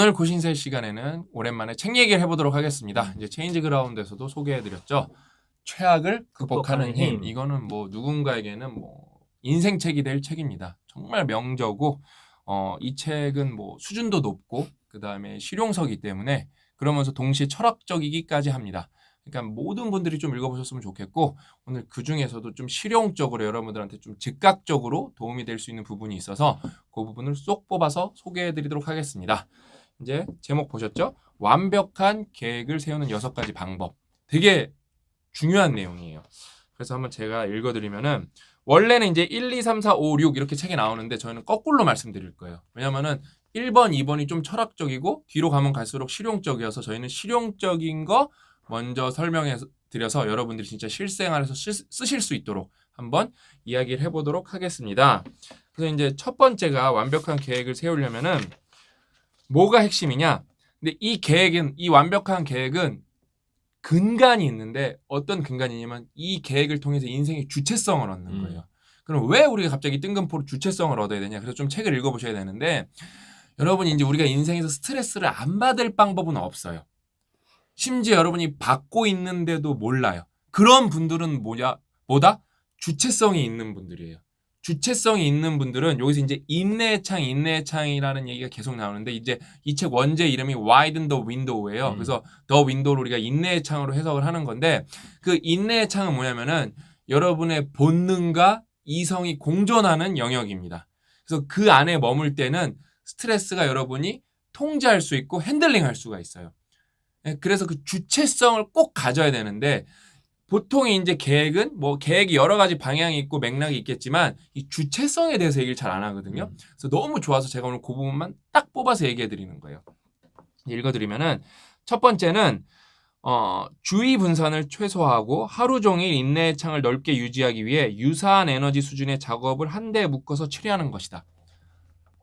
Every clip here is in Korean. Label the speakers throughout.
Speaker 1: 오늘 고신세 시간에는 오랜만에 책 얘기를 해보도록 하겠습니다. 이제 체인지 그라운드에서도 소개해드렸죠. 최악을 극복하는 힘. 이거는 뭐 누군가에게는 뭐 인생책이 될 책입니다. 정말 명저고 이 책은 뭐 수준도 높고 그 다음에 실용서이기 때문에 그러면서 동시에 철학적이기까지 합니다. 그러니까 모든 분들이 좀 읽어보셨으면 좋겠고 오늘 그 중에서도 좀 실용적으로 여러분들한테 좀 즉각적으로 도움이 될 수 있는 부분이 있어서 그 부분을 쏙 뽑아서 소개해드리도록 하겠습니다. 이제 제목 보셨죠? 완벽한 계획을 세우는 6가지 방법. 되게 중요한 내용이에요. 그래서 한번 제가 읽어드리면은 원래는 이제 1, 2, 3, 4, 5, 6 이렇게 책이 나오는데 저희는 거꾸로 말씀드릴 거예요. 왜냐면은 1번, 2번이 좀 철학적이고 뒤로 가면 갈수록 실용적이어서 저희는 실용적인 거 먼저 설명해 드려서 여러분들이 진짜 실생활에서 쓰실 수 있도록 한번 이야기를 해보도록 하겠습니다. 그래서 이제 첫 번째가 완벽한 계획을 세우려면은 뭐가 핵심이냐? 근데 이 완벽한 계획은 근간이 있는데 어떤 근간이냐면 이 계획을 통해서 인생의 주체성을 얻는 거예요. 그럼 왜 우리가 갑자기 뜬금포로 주체성을 얻어야 되냐? 그래서 좀 책을 읽어보셔야 되는데 여러분 이제 우리가 인생에서 스트레스를 안 받을 방법은 없어요. 심지어 여러분이 받고 있는데도 몰라요. 그런 분들은 뭐다? 주체성이 있는 분들이에요. 주체성이 있는 분들은 여기서 이제 인내의 창이라는 얘기가 계속 나오는데 이제 이 책 원제 이름이 Widen the Window예요. 그래서 the Window를 우리가 인내의 창으로 해석을 하는 건데 그 인내의 창은 뭐냐면은 여러분의 본능과 이성이 공존하는 영역입니다. 그래서 그 안에 머물 때는 스트레스가 여러분이 통제할 수 있고 핸들링할 수가 있어요. 그래서 그 주체성을 꼭 가져야 되는데 보통의 이제 계획은 뭐 계획이 여러 가지 방향이 있고 맥락이 있겠지만 이 주체성에 대해서 얘기를 잘 안 하거든요. 그래서 너무 좋아서 제가 오늘 그 부분만 딱 뽑아서 얘기해 드리는 거예요. 읽어드리면은 첫 번째는 주의 분산을 최소화하고 하루 종일 인내의 창을 넓게 유지하기 위해 유사한 에너지 수준의 작업을 한데 묶어서 처리하는 것이다.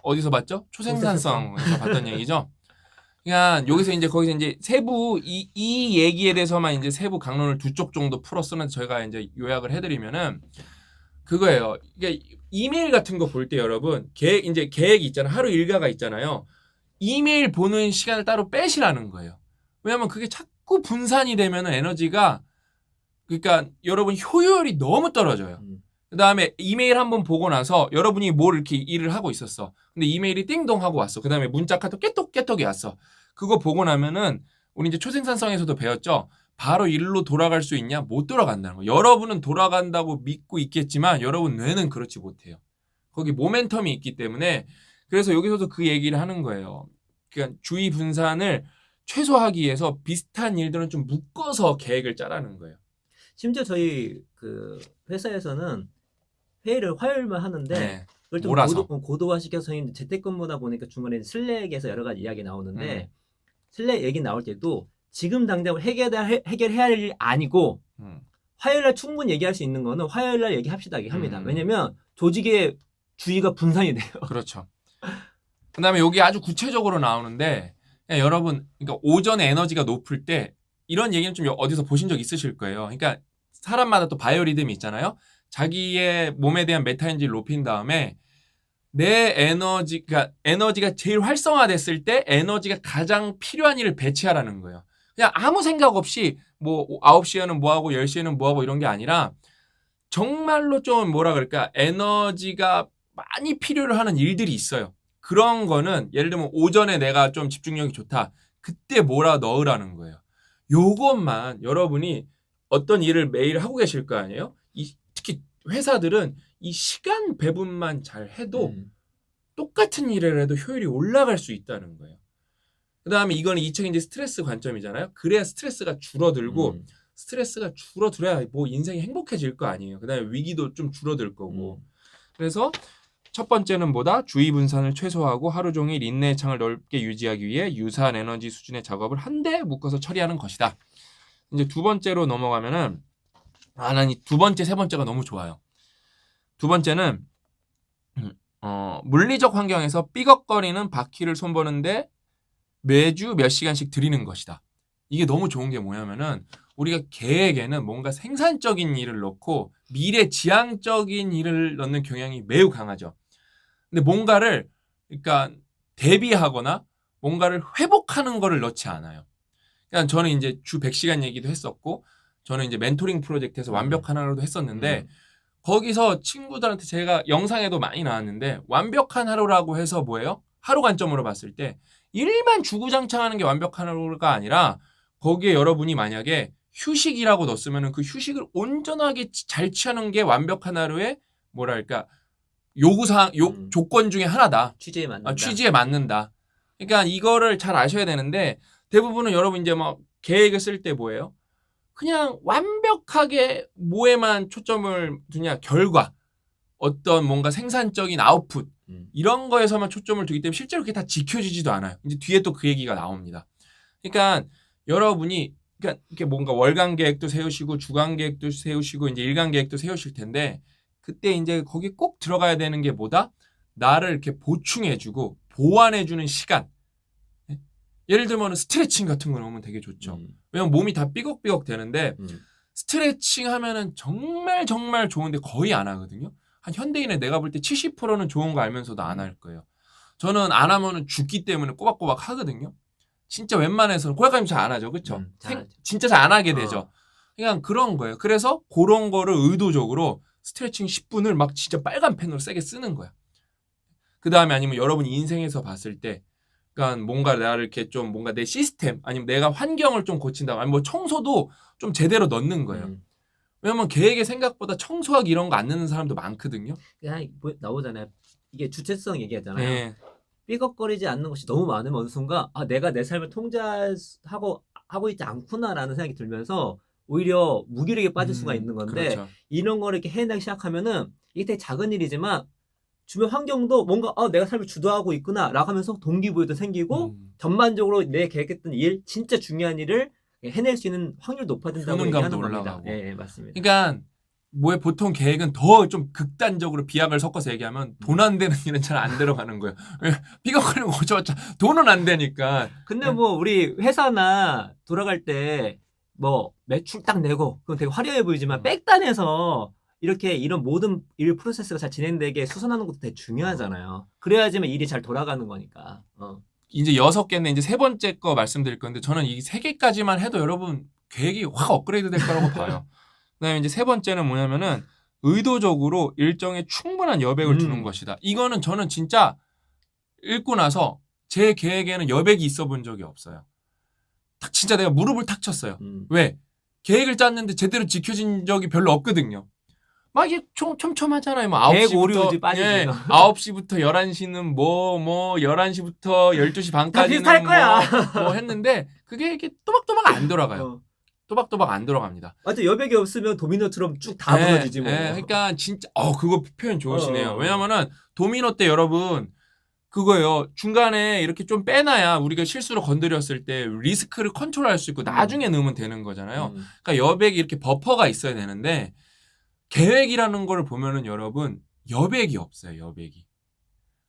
Speaker 1: 어디서 봤죠? 초생산성에서 봤던 얘기죠. 그냥 여기서 이제 거기서 이제 세부 이 얘기에 대해서만 이제 세부 강론을 2쪽 정도 풀어 쓰면서 저희가 이제 요약을 해드리면은 그거예요. 이게 이메일 같은 거 볼 때 여러분 계획이 있잖아요. 하루 일과가 있잖아요. 이메일 보는 시간을 따로 빼시라는 거예요. 왜냐면 그게 자꾸 분산이 되면은 에너지가 그러니까 여러분 효율이 너무 떨어져요. 그 다음에 이메일 한번 보고 나서 여러분이 뭘 이렇게 일을 하고 있었어. 근데 이메일이 띵동 하고 왔어. 그 다음에 문자 카톡 깨톡이 왔어. 그거 보고 나면은 우리 이제 초생산성에서도 배웠죠. 바로 일로 돌아갈 수 있냐? 못 돌아간다는 거. 여러분은 돌아간다고 믿고 있겠지만 여러분 뇌는 그렇지 못해요. 거기 모멘텀이 있기 때문에 그래서 여기서도 그 얘기를 하는 거예요. 그러니까 주의 분산을 최소화하기 위해서 비슷한 일들은 좀 묶어서 계획을 짜라는 거예요.
Speaker 2: 심지어 저희 그 회사에서는 회의를 화요일만 하는데
Speaker 1: 네.
Speaker 2: 그걸 좀 고도화시켜서 재택근무다 보니까 중간에 슬랙에서 여러 가지 이야기 나오는데 슬랙 얘기 나올 때도 지금 당장 해결해야 할 일이 아니고 화요일날 충분히 얘기할 수 있는 거는 화요일날 얘기합시다 합니다. 왜냐면 조직의 주의가 분산이 돼요.
Speaker 1: 그렇죠. 그 다음에 여기 아주 구체적으로 나오는데 여러분 그러니까 오전에 에너지가 높을 때 이런 얘기는 좀 어디서 보신 적 있으실 거예요. 그러니까 사람마다 또 바이오리듬이 있잖아요. 자기의 몸에 대한 메타인지를 높인 다음에 내 에너지가 제일 활성화됐을 때 에너지가 가장 필요한 일을 배치하라는 거예요. 그냥 아무 생각 없이 뭐 9시에는 뭐하고 10시에는 뭐하고 이런 게 아니라 정말로 좀 뭐라 그럴까 에너지가 많이 필요로 하는 일들이 있어요. 그런 거는 예를 들면 오전에 내가 좀 집중력이 좋다. 그때 뭐라 넣으라는 거예요. 요것만 여러분이 어떤 일을 매일 하고 계실 거 아니에요? 특히 회사들은 이 시간 배분만 잘 해도 똑같은 일을 해도 효율이 올라갈 수 있다는 거예요. 그 다음에 이거는 이 책이 이제 스트레스 관점이잖아요. 그래야 스트레스가 줄어들고 스트레스가 줄어들어야 뭐 인생이 행복해질 거 아니에요. 그 다음에 위기도 좀 줄어들 거고. 그래서 첫 번째는 뭐다? 주의 분산을 최소화하고 하루 종일 인내의 창을 넓게 유지하기 위해 유사한 에너지 수준의 작업을 한데 묶어서 처리하는 것이다. 이제 두 번째로 넘어가면은 난 이 두 번째, 세 번째가 너무 좋아요. 두 번째는 물리적 환경에서 삐걱거리는 바퀴를 손보는데 매주 몇 시간씩 들이는 것이다. 이게 너무 좋은 게 뭐냐면은 우리가 계획에는 뭔가 생산적인 일을 넣고 미래 지향적인 일을 넣는 경향이 매우 강하죠. 근데 뭔가를 그러니까 대비하거나 뭔가를 회복하는 거를 넣지 않아요. 그러니까 저는 이제 주 100시간 얘기도 했었고 저는 이제 멘토링 프로젝트에서 완벽한 하루도 했었는데 거기서 친구들한테 제가 영상에도 많이 나왔는데 완벽한 하루라고 해서 뭐예요? 하루 관점으로 봤을 때 일만 주구장창 하는 게 완벽한 하루가 아니라 거기에 여러분이 만약에 휴식이라고 넣었으면 그 휴식을 온전하게 잘 취하는 게 완벽한 하루의 뭐랄까 요구사항, 조건 중에 하나다.
Speaker 2: 취지에 맞는다.
Speaker 1: 취지에 맞는다. 그러니까 이거를 잘 아셔야 되는데 대부분은 여러분 이제 막 계획을 쓸 때 뭐예요? 그냥 완벽하게 뭐에만 초점을 두냐 결과 어떤 뭔가 생산적인 아웃풋 이런 거에서만 초점을 두기 때문에 실제로 그게 다 지켜지지도 않아요. 이제 뒤에 또 그 얘기가 나옵니다. 그러니까 여러분이 그러니까 이렇게 뭔가 월간 계획도 세우시고 주간 계획도 세우시고 이제 일간 계획도 세우실 텐데 그때 이제 거기 꼭 들어가야 되는 게 뭐다? 나를 이렇게 보충해주고 보완해주는 시간. 예를 들면 스트레칭 같은 거 넣으면 되게 좋죠. 왜냐면 몸이 다 삐걱삐걱 되는데 스트레칭 하면은 정말 정말 좋은데 거의 안 하거든요. 한 현대인의 내가 볼 때 70%는 좋은 거 알면서도 안 할 거예요. 저는 안 하면은 죽기 때문에 꼬박꼬박 하거든요. 진짜 웬만해서는 고약감이 잘 안 하죠. 그렇죠? 진짜 잘 안 하게 되죠. 그냥 그런 거예요. 그래서 그런 거를 의도적으로 스트레칭 10분을 막 진짜 빨간 펜으로 세게 쓰는 거야. 그 다음에 아니면 여러분이 인생에서 봤을 때 그러니까 뭔가 나를 이렇게 좀 뭔가 내 시스템 아니면 내가 환경을 좀 고친다. 아니면 뭐 청소도 좀 제대로 넣는 거예요. 왜냐면 계획에 생각보다 청소하기 이런 거 안 넣는 사람도 많거든요.
Speaker 2: 그냥 나오잖아요. 이게 주체성 얘기하잖아요.
Speaker 1: 네.
Speaker 2: 삐걱거리지 않는 것이 너무 많으면 어느 순간 내가 내 삶을 통제하고 있지 않구나라는 생각이 들면서 오히려 무기력에 빠질 수가 있는 건데
Speaker 1: 그렇죠.
Speaker 2: 이런 거를 이렇게 해내기 시작하면은 이게 되게 작은 일이지만 주변 환경도 뭔가 내가 삶을 주도하고 있구나라고 하면서 동기부여도 생기고 전반적으로 내 계획했던 일 진짜 중요한 일을 해낼 수 있는 확률이 높아진다고 얘기하는 겁니다.
Speaker 1: 올라가고.
Speaker 2: 네, 맞습니다.
Speaker 1: 그러니까 뭐에 보통 계획은 더 좀 극단적으로 비약을 섞어서 얘기하면 돈 안 되는 일은 잘 안 들어가는 거예요. 왜 삐걱거리는 거 어쩌고저쩌 돈은 안 되니까.
Speaker 2: 근데 뭐 우리 회사나 돌아갈 때 뭐 매출 딱 내고 그건 되게 화려해 보이지만 백단에서 이렇게 이런 모든 일 프로세스가 잘 진행되게 수선하는 것도 되게 중요하잖아요. 그래야지만 일이 잘 돌아가는 거니까.
Speaker 1: 이제 6개인데 이제 세 번째 거 말씀드릴 건데 저는 이 3개까지만 해도 여러분 계획이 확 업그레이드 될 거라고 봐요. 그다음에 이제 세 번째는 뭐냐면은 의도적으로 일정에 충분한 여백을 두는 것이다. 이거는 저는 진짜 읽고 나서 제 계획에는 여백이 있어 본 적이 없어요. 딱 진짜 내가 무릎을 탁 쳤어요. 왜? 계획을 짰는데 제대로 지켜진 적이 별로 없거든요. 막 이게 촘촘하잖아요. 뭐 9시부터 9시부터 11시는 뭐 11시부터 12시 반까지는
Speaker 2: 비슷할 거야.
Speaker 1: 뭐 했는데 그게 이렇게 또박또박 안 돌아가요. 또박또박 안 돌아갑니다.
Speaker 2: 맞아, 여백이 없으면 도미노처럼 쭉 다 무너지지 뭐.
Speaker 1: 그러니까 진짜 그거 표현 좋으시네요. 왜냐면은 도미노 때 여러분 그거예요. 중간에 이렇게 좀 빼놔야 우리가 실수로 건드렸을 때 리스크를 컨트롤할 수 있고 나중에 넣으면 되는 거잖아요. 그러니까 여백이 이렇게 버퍼가 있어야 되는데 계획이라는 걸 보면은 여러분 여백이 없어요. 여백이.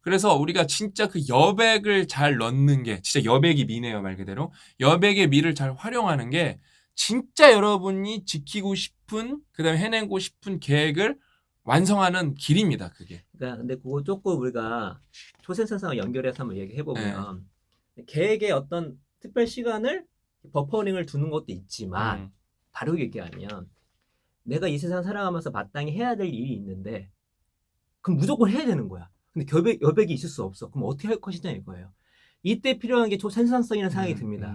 Speaker 1: 그래서 우리가 진짜 그 여백을 잘 넣는 게 진짜 여백이 미네요. 말 그대로. 여백의 미를 잘 활용하는 게 진짜 여러분이 지키고 싶은 그다음에 해내고 싶은 계획을 완성하는 길입니다. 그게.
Speaker 2: 그러니까 근데 그거 조금 우리가 초생산성을 연결해서 한번 얘기해 보면 계획에 어떤 특별 시간을 버퍼링을 두는 것도 있지만 바로 얘기하면 내가 이 세상 살아가면서 마땅히 해야 될 일이 있는데 그럼 무조건 해야 되는 거야. 근데 여백이 있을 수 없어. 그럼 어떻게 할 것이냐 이거예요. 이때 필요한 게 초생산성이라는 생각이 듭니다.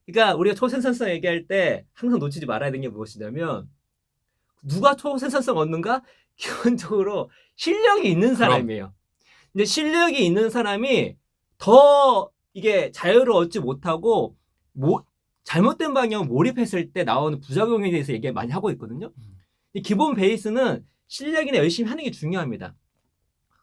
Speaker 2: 그러니까 우리가 초생산성 얘기할 때 항상 놓치지 말아야 되는 게 무엇이냐면 누가 초생산성 얻는가? 기본적으로 실력이 있는 사람이에요. 근데 실력이 있는 사람이 더 이게 자유를 얻지 못하고 잘못된 방향 몰입했을 때 나오는 부작용에 대해서 얘기 많이 하고 있거든요. 기본 베이스는 실력이나 열심히 하는 게 중요합니다.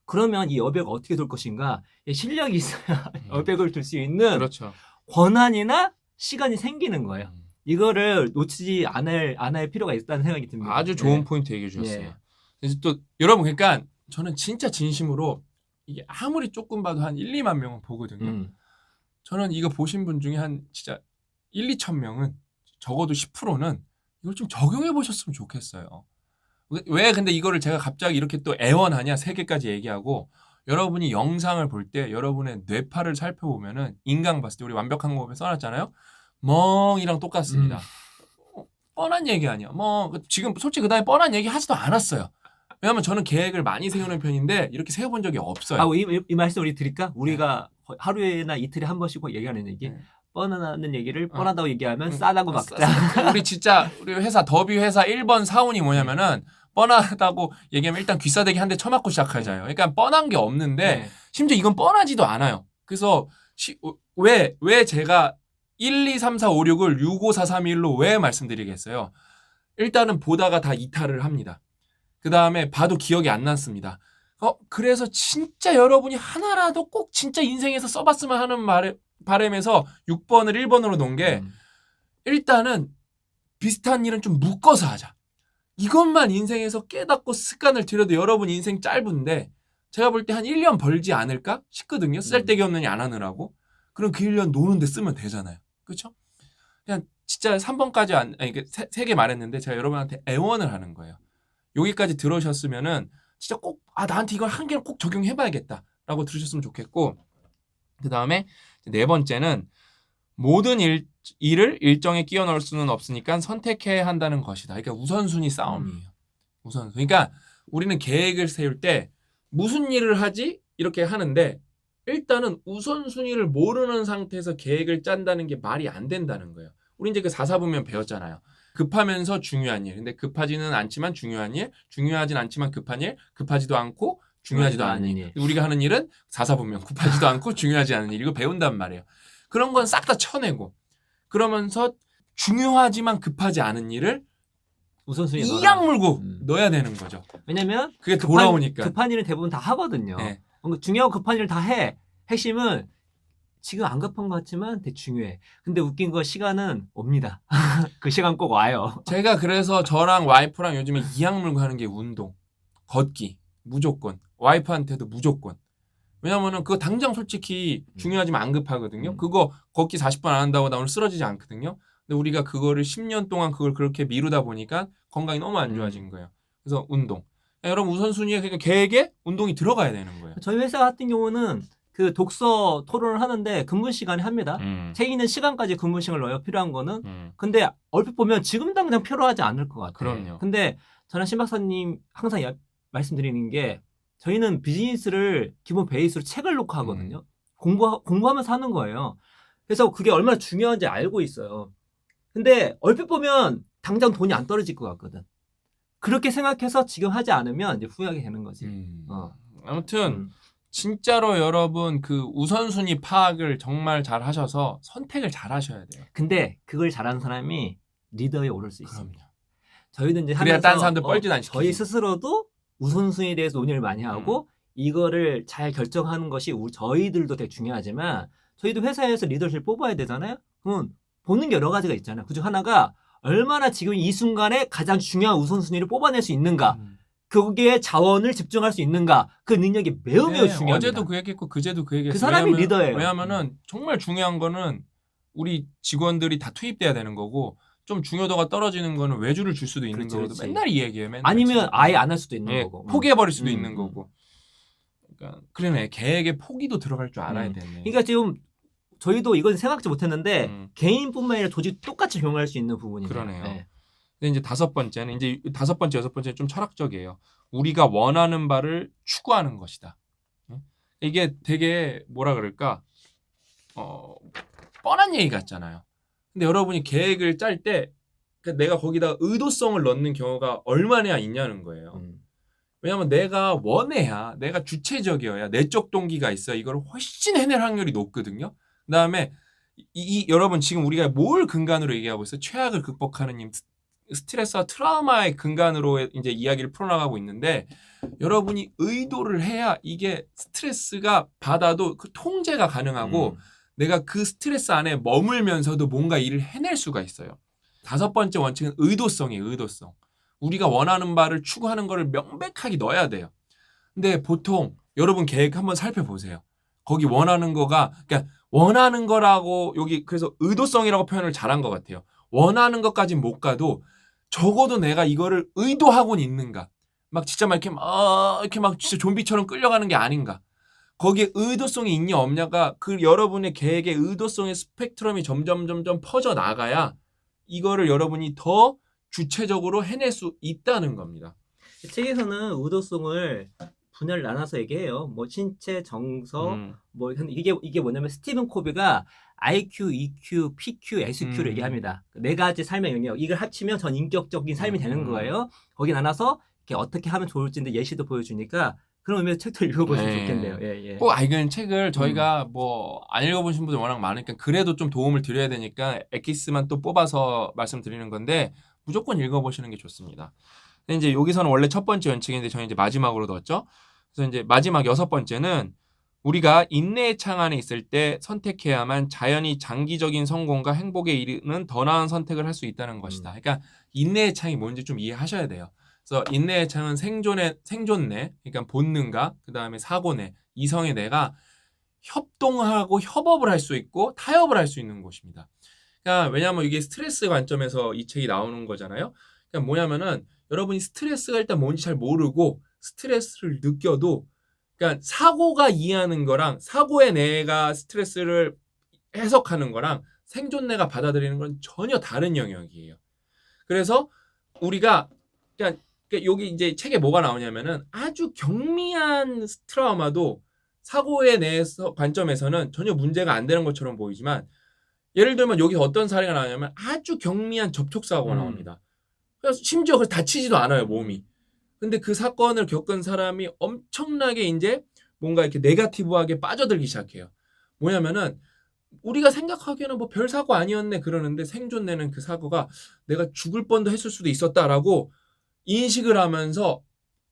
Speaker 2: 그러면 이 여백을 어떻게 둘 것인가? 실력이 있어야 여백을 둘 수 있는
Speaker 1: 그렇죠.
Speaker 2: 권한이나 시간이 생기는 거예요. 이거를 놓치지 않을 필요가 있다는 생각이 듭니다.
Speaker 1: 아주 좋은 포인트 얘기해 주셨어요. 그래서 또 여러분 그러니까 저는 진짜 진심으로 이게 아무리 조금 봐도 한 1, 2만 명은 보거든요. 저는 이거 보신 분 중에 한 진짜 1, 2천 명은 적어도 10%는 이걸 좀 적용해 보셨으면 좋겠어요. 왜 근데 이거를 제가 갑자기 이렇게 또 애원하냐 3개까지 얘기하고 여러분이 영상을 볼 때 여러분의 뇌파를 살펴보면은 인강 봤을 때 우리 완벽한 공업에 써놨잖아요. 멍이랑 똑같습니다. 뻔한 얘기 아니야. 뭐 지금 솔직히 그다음에 뻔한 얘기 하지도 않았어요. 왜냐하면 저는 계획을 많이 세우는 편인데 이렇게 세워본 적이 없어요.
Speaker 2: 이 말씀 우리 드릴까? 우리가 하루에나 이틀에 한 번씩 얘기하는 얘기.
Speaker 1: 네.
Speaker 2: 뻔한 얘기를 뻔하다고 얘기하면 싸다고 막자.
Speaker 1: 우리 진짜 우리 회사 더비 회사 1번 사원이 뭐냐면은 뻔하다고 얘기하면 일단 귀싸대기 한 대 쳐맞고 시작하잖아요. 그러니까 뻔한 게 없는데
Speaker 2: 네.
Speaker 1: 심지어 이건 뻔하지도 않아요. 그래서 왜 제가 1, 2, 3, 4, 5, 6을 6, 5, 4, 3, 1로 왜 말씀드리겠어요? 일단은 보다가 다 이탈을 합니다. 그 다음에 봐도 기억이 안 남습니다. 그래서 진짜 여러분이 하나라도 꼭 진짜 인생에서 써봤으면 하는 바람에서 6번을 1번으로 놓은 게 일단은 비슷한 일은 좀 묶어서 하자. 이것만 인생에서 깨닫고 습관을 들여도 여러분 인생 짧은데 제가 볼 때 한 1년 벌지 않을까 싶거든요. 쓸데기 없는 일 안 하느라고. 그럼 그 1년 노는데 쓰면 되잖아요. 그렇죠? 그냥 진짜 3번까지 세 개 말했는데 제가 여러분한테 애원을 하는 거예요. 여기까지 들으셨으면은 진짜 꼭 나한테 이걸 한 개를 꼭 적용해봐야겠다라고 들으셨으면 좋겠고 그 다음에 네 번째는 모든 일을 일정에 끼워 넣을 수는 없으니까 선택해야 한다는 것이다. 그러니까 우선순위 싸움이에요. 우선순위. 그러니까 우리는 계획을 세울 때 무슨 일을 하지? 이렇게 하는데 일단은 우선순위를 모르는 상태에서 계획을 짠다는 게 말이 안 된다는 거예요. 우리 이제 그 4사분면 배웠잖아요. 급하면서 중요한 일. 근데 급하지는 않지만 중요한 일, 중요하진 않지만 급한 일, 급하지도 않고 중요하지도 않은 일. 우리가 하는 일은 4사분면 급하지도 않고 중요하지 않은 일. 이거 배운단 말이에요. 그런 건 싹 다 쳐내고 그러면서 중요하지만 급하지 않은 일을
Speaker 2: 우선순위에
Speaker 1: 이악 물고 넣어야 되는 거죠.
Speaker 2: 왜냐면
Speaker 1: 그게 돌아오니까.
Speaker 2: 급한 일은 대부분 다 하거든요.
Speaker 1: 네.
Speaker 2: 중요하고 급한 일을 다 해. 핵심은 지금 안 급한 것 같지만 되게 중요해. 근데 웃긴 건 시간은 옵니다. 그 시간 꼭 와요.
Speaker 1: 제가 그래서 저랑 와이프랑 요즘에 이악 물고 하는 게 운동, 걷기 무조건. 와이프한테도 무조건. 왜냐면은 그거 당장 솔직히 중요하지만 안 급하거든요. 그거 걷기 40분 안 한다고 나 오늘 쓰러지지 않거든요. 근데 우리가 그거를 10년 동안 그걸 그렇게 미루다 보니까 건강이 너무 안 좋아진 거예요. 그래서 운동. 여러분 우선순위에 그러니까 계획에 운동이 들어가야 되는 거예요.
Speaker 2: 저희 회사 같은 경우는 그 독서 토론을 하는데 근무 시간에 합니다. 책 읽는 시간까지 근무 시간을 넣어요. 필요한 거는. 근데 얼핏 보면 지금 당장 필요하지 않을 것 같아요.
Speaker 1: 그럼요.
Speaker 2: 근데 저는 신 박사님 항상 말씀드리는 게 저희는 비즈니스를 기본 베이스로 책을 놓고 하거든요. 공부하면서 하는 거예요. 그래서 그게 얼마나 중요한지 알고 있어요. 근데 얼핏 보면 당장 돈이 안 떨어질 것 같거든. 그렇게 생각해서 지금 하지 않으면 이제 후회하게 되는 거지.
Speaker 1: 아무튼 진짜로 여러분 그 우선순위 파악을 정말 잘 하셔서 선택을 잘 하셔야 돼요.
Speaker 2: 근데 그걸 잘하는 사람이 리더에 오를 수 있습니다.
Speaker 1: 그럼요.
Speaker 2: 저희도 이제
Speaker 1: 그래야
Speaker 2: 하면서
Speaker 1: 다른 사람들 뻘짓 안 시키지.
Speaker 2: 저희 스스로도 우선순위에 대해서 논의를 많이 하고 이거를 잘 결정하는 것이 저희들도 되게 중요하지만 저희도 회사에서 리더십을 뽑아야 되잖아요. 그럼 보는 게 여러 가지가 있잖아요. 그중 하나가 얼마나 지금 이 순간에 가장 중요한 우선순위를 뽑아낼 수 있는가. 거기에 자원을 집중할 수 있는가. 그 능력이 매우 중요합니다.
Speaker 1: 어제도 그 얘기했고 그제도 그 얘기했어요.
Speaker 2: 그 사람이 리더예요.
Speaker 1: 왜냐하면은 정말 중요한 거는 우리 직원들이 다 투입돼야 되는 거고 좀 중요도가 떨어지는 거는 외주를 줄 수도 있는 거고 맨날 이 얘기해요. 맨날
Speaker 2: 아니면 아예 안 할 수도 있는 거고.
Speaker 1: 포기해버릴 수도 있는 거고. 그러니까 그러네. 계획에 포기도 들어갈 줄 알아야 되네.
Speaker 2: 그러니까 지금 저희도 이건 생각지 못했는데 개인뿐만 아니라 조직 똑같이 적용할 수 있는 부분이네요.
Speaker 1: 그러네요. 네. 근데 이제 다섯 번째는 이제 다섯 번째, 여섯 번째는 좀 철학적이에요. 우리가 원하는 바를 추구하는 것이다. 이게 되게 뭐라 그럴까? 뻔한 얘기 같잖아요. 근데 여러분이 계획을 짤 때 내가 거기다 의도성을 넣는 경우가 얼마나 있냐는 거예요. 왜냐하면 내가 원해야, 내가 주체적이어야, 내적 동기가 있어야 이걸 훨씬 해낼 확률이 높거든요. 그 다음에 여러분 지금 우리가 뭘 근간으로 얘기하고 있어요? 최악을 극복하는 힘, 스트레스와 트라우마의 근간으로 이제 이야기를 풀어나가고 있는데 여러분이 의도를 해야 이게 스트레스가 받아도 그 통제가 가능하고 내가 그 스트레스 안에 머물면서도 뭔가 일을 해낼 수가 있어요. 다섯 번째 원칙은 의도성이에요. 의도성. 우리가 원하는 바를 추구하는 거를 명백하게 넣어야 돼요. 근데 보통 여러분 계획 한번 살펴보세요. 거기 원하는 거가 그러니까 원하는 거라고 여기 그래서 의도성이라고 표현을 잘한 것 같아요. 원하는 것까진 못 가도 적어도 내가 이거를 의도하고는 있는가. 막 진짜 막 이렇게 막 진짜 좀비처럼 끌려가는 게 아닌가. 거기에 의도성이 있냐 없냐가 그 여러분의 계획의 의도성의 스펙트럼이 점점 퍼져 나가야 이거를 여러분이 더 주체적으로 해낼 수 있다는 겁니다.
Speaker 2: 책에서는 의도성을 분야를 나눠서 얘기해요. 뭐 신체, 정서, 뭐 근데 이게 뭐냐면 스티븐 코비가 IQ, EQ, PQ, SQ를 얘기합니다. 네 가지 삶의 영역. 이걸 합치면 전 인격적인 삶이 되는 거예요. 거기 나눠서 이렇게 어떻게 하면 좋을지인데 예시도 보여주니까 그런 의미에서 책도 읽어보시면 좋겠네요. 예.
Speaker 1: 꼭 이건 책을 저희가 뭐 안 읽어보신 분들 워낙 많으니까 그래도 좀 도움을 드려야 되니까 엑기스만 또 뽑아서 말씀드리는 건데 무조건 읽어보시는 게 좋습니다. 근데 이제 여기서는 원래 첫 번째 원칙인데 저희 이제 마지막으로 넣었죠. 그래서 이제 마지막 6번째는 우리가 인내의 창 안에 있을 때 선택해야만 자연히 장기적인 성공과 행복에 이르는 더 나은 선택을 할 수 있다는 것이다. 그러니까 인내의 창이 뭔지 좀 이해하셔야 돼요. 그래서 인내의 창은 생존내, 그러니까 본능과 그 다음에 사고내, 이성의 뇌가 협동하고 협업을 할 수 있고 타협을 할 수 있는 곳입니다. 그러니까 왜냐하면 이게 스트레스 관점에서 이 책이 나오는 거잖아요. 그러니까 뭐냐면은 여러분이 스트레스가 일단 뭔지 잘 모르고 스트레스를 느껴도 그러니까 사고가 이해하는 거랑 사고의 뇌가 스트레스를 해석하는 거랑 생존내가 받아들이는 건 전혀 다른 영역이에요. 그래서 우리가 그러니까 여기 이제 책에 뭐가 나오냐면은 아주 경미한 트라우마도 사고에 대해서 관점에서는 전혀 문제가 안 되는 것처럼 보이지만 예를 들면 여기 어떤 사례가 나오냐면 아주 경미한 접촉사고가 나옵니다. 그래서 심지어 다치지도 않아요, 몸이. 근데 그 사건을 겪은 사람이 엄청나게 이제 뭔가 이렇게 네거티브하게 빠져들기 시작해요. 뭐냐면은 우리가 생각하기에는 뭐 별 사고 아니었네 그러는데 생존내는 그 사고가 내가 죽을 뻔도 했을 수도 있었다라고 인식을 하면서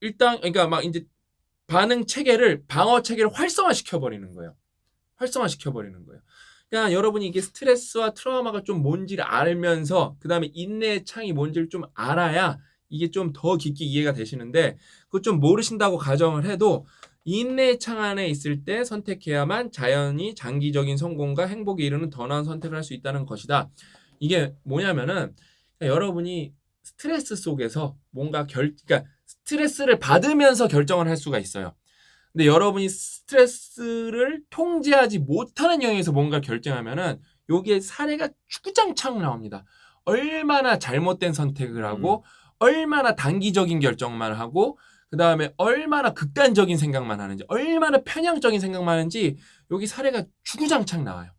Speaker 1: 일단 그러니까 막 이제 반응 체계를 방어 체계를 활성화시켜 버리는 거예요. 그러니까 여러분이 이게 스트레스와 트라우마가 좀 뭔지를 알면서 그다음에 인내의 창이 뭔지를 좀 알아야 이게 좀 더 깊게 이해가 되시는데 그거 좀 모르신다고 가정을 해도 인내의 창 안에 있을 때 선택해야만 자연히 장기적인 성공과 행복에 이르는 더 나은 선택을 할 수 있다는 것이다. 이게 뭐냐면은 여러분이 스트레스 속에서 뭔가 그러니까 스트레스를 받으면서 결정을 할 수가 있어요. 근데 여러분이 스트레스를 통제하지 못하는 영역에서 뭔가 결정하면은 여기에 사례가 주구장창 나옵니다. 얼마나 잘못된 선택을 하고 얼마나 단기적인 결정만 하고 그 다음에 얼마나 극단적인 생각만 하는지 얼마나 편향적인 생각만 하는지 여기 사례가 주구장창 나와요.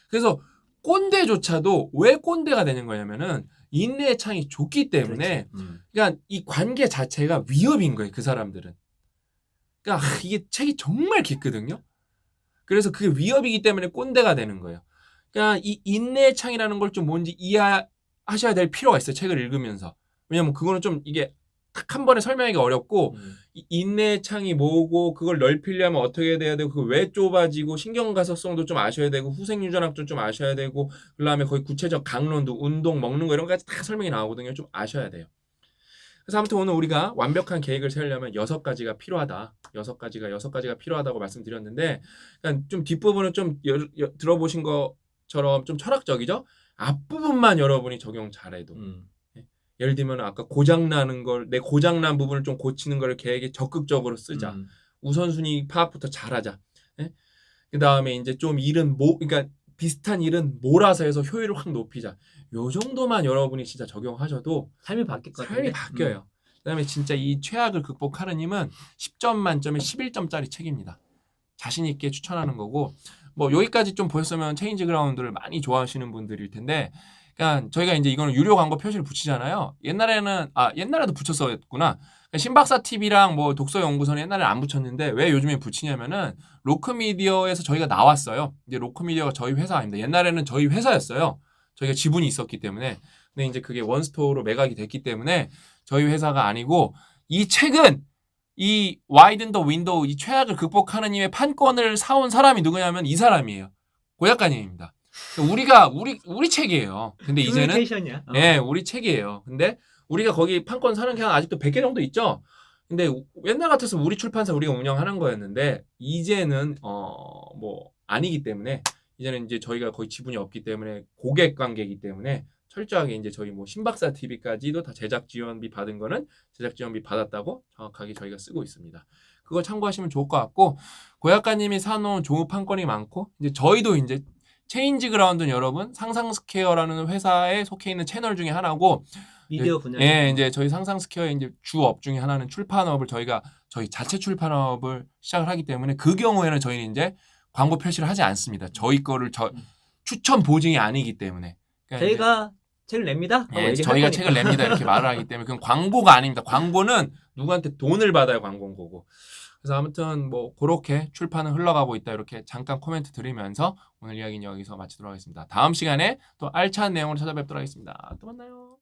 Speaker 1: 그래서 꼰대조차도 왜 꼰대가 되는 거냐면은 인내의 창이 좁기 때문에 그러니까 이 관계 자체가 위협인 거예요. 그 사람들은. 그러니까 이게 책이 정말 깊거든요. 그래서 그게 위협이기 때문에 꼰대가 되는 거예요. 그러니까 이 인내의 창이라는 걸 좀 뭔지 이해하셔야 될 필요가 있어요. 책을 읽으면서. 왜냐면 그거는 좀 이게 딱 한 번에 설명하기가 어렵고 이 인내의 창이 뭐고 그걸 넓히려면 어떻게 돼야 되고 그걸 왜 좁아지고 신경가소성도 좀 아셔야 되고 후생유전학도 좀 아셔야 되고 그다음에 거의 구체적 강론도 운동 먹는 거 이런 거까지 다 설명이 나오거든요. 좀 아셔야 돼요. 그래서 아무튼 오늘 우리가 완벽한 계획을 세우려면 6가지가 필요하다. 6가지가 필요하다고 말씀드렸는데 그러니까 좀 뒷부분은 좀 들어보신 것처럼 좀 철학적이죠? 앞부분만 여러분이 적용 잘해도 예를 들면 아까 고장나는 걸 내 고장난 부분을 좀 고치는 걸 계획에 적극적으로 쓰자. 우선순위 파악부터 잘하자. 예? 그다음에 이제 좀 일은 그러니까 비슷한 일은 몰아서 해서 효율을 확 높이자. 요 정도만 여러분이 진짜 적용하셔도
Speaker 2: 삶이 바뀔 것 같아요.
Speaker 1: 삶이 바뀌어요. 그다음에 진짜 이 최악을 극복하느님은 10점 만점에 11점짜리 책입니다. 자신 있게 추천하는 거고 뭐 여기까지 좀 보셨으면 체인지 그라운드를 많이 좋아하시는 분들일 텐데 그러니까 저희가 이제 이거는 유료 광고 표시를 붙이잖아요. 옛날에도 붙였었구나. 신박사 TV랑 뭐 독서연구소는 옛날에 안 붙였는데 왜 요즘에 붙이냐면은 로크미디어에서 저희가 나왔어요. 이제 로크미디어가 저희 회사 아닙니다. 옛날에는 저희 회사였어요. 저희가 지분이 있었기 때문에. 근데 이제 그게 원스토어로 매각이 됐기 때문에 저희 회사가 아니고 이 책은 이 와이든 더 윈도우 이 최악을 극복하는 님의 판권을 사온 사람이 누구냐면 이 사람이에요. 고 작가님입니다. 우리 책이에요. 근데 이제는 우리 책이에요. 근데 우리가 거기 판권 사는 게 아직도 100개 정도 있죠. 근데 옛날 같아서 우리 출판사 우리가 운영하는 거였는데 이제는 뭐 아니기 때문에 이제는 이제 저희가 거의 지분이 없기 때문에 고객 관계이기 때문에 철저하게 이제 저희 뭐 신박사 TV까지도 다 제작 지원비 받은 거는 제작 지원비 받았다고 정확하게 저희가 쓰고 있습니다. 그거 참고하시면 좋을 것 같고 고 작가님이 사놓은 종업 한 건이 많고 이제 저희도 이제 체인지 그라운드는 여러분 상상스퀘어라는 회사에 속해 있는 채널 중에 하나고
Speaker 2: 미디어 분야.
Speaker 1: 예, 이제 저희 상상스퀘어의 이제 주업 중에 하나는 출판업을 저희가 저희 자체 출판업을 시작을 하기 때문에 그 경우에는 저희는 이제 광고 표시를 하지 않습니다. 저희 거를 추천 보증이 아니기 때문에 그러니까
Speaker 2: 저희가 책을 냅니다. 하고
Speaker 1: 예,
Speaker 2: 얘기할
Speaker 1: 저희가
Speaker 2: 거니까.
Speaker 1: 책을 냅니다 이렇게 말을 하기 때문에 그건 광고가 아닙니다. 광고는 누구한테 돈을 받아야 광고인 거고. 그래서 아무튼 뭐 그렇게 출판은 흘러가고 있다 이렇게 잠깐 코멘트 드리면서 오늘 이야기는 여기서 마치도록 하겠습니다. 다음 시간에 또 알찬 내용으로 찾아뵙도록 하겠습니다. 또 만나요.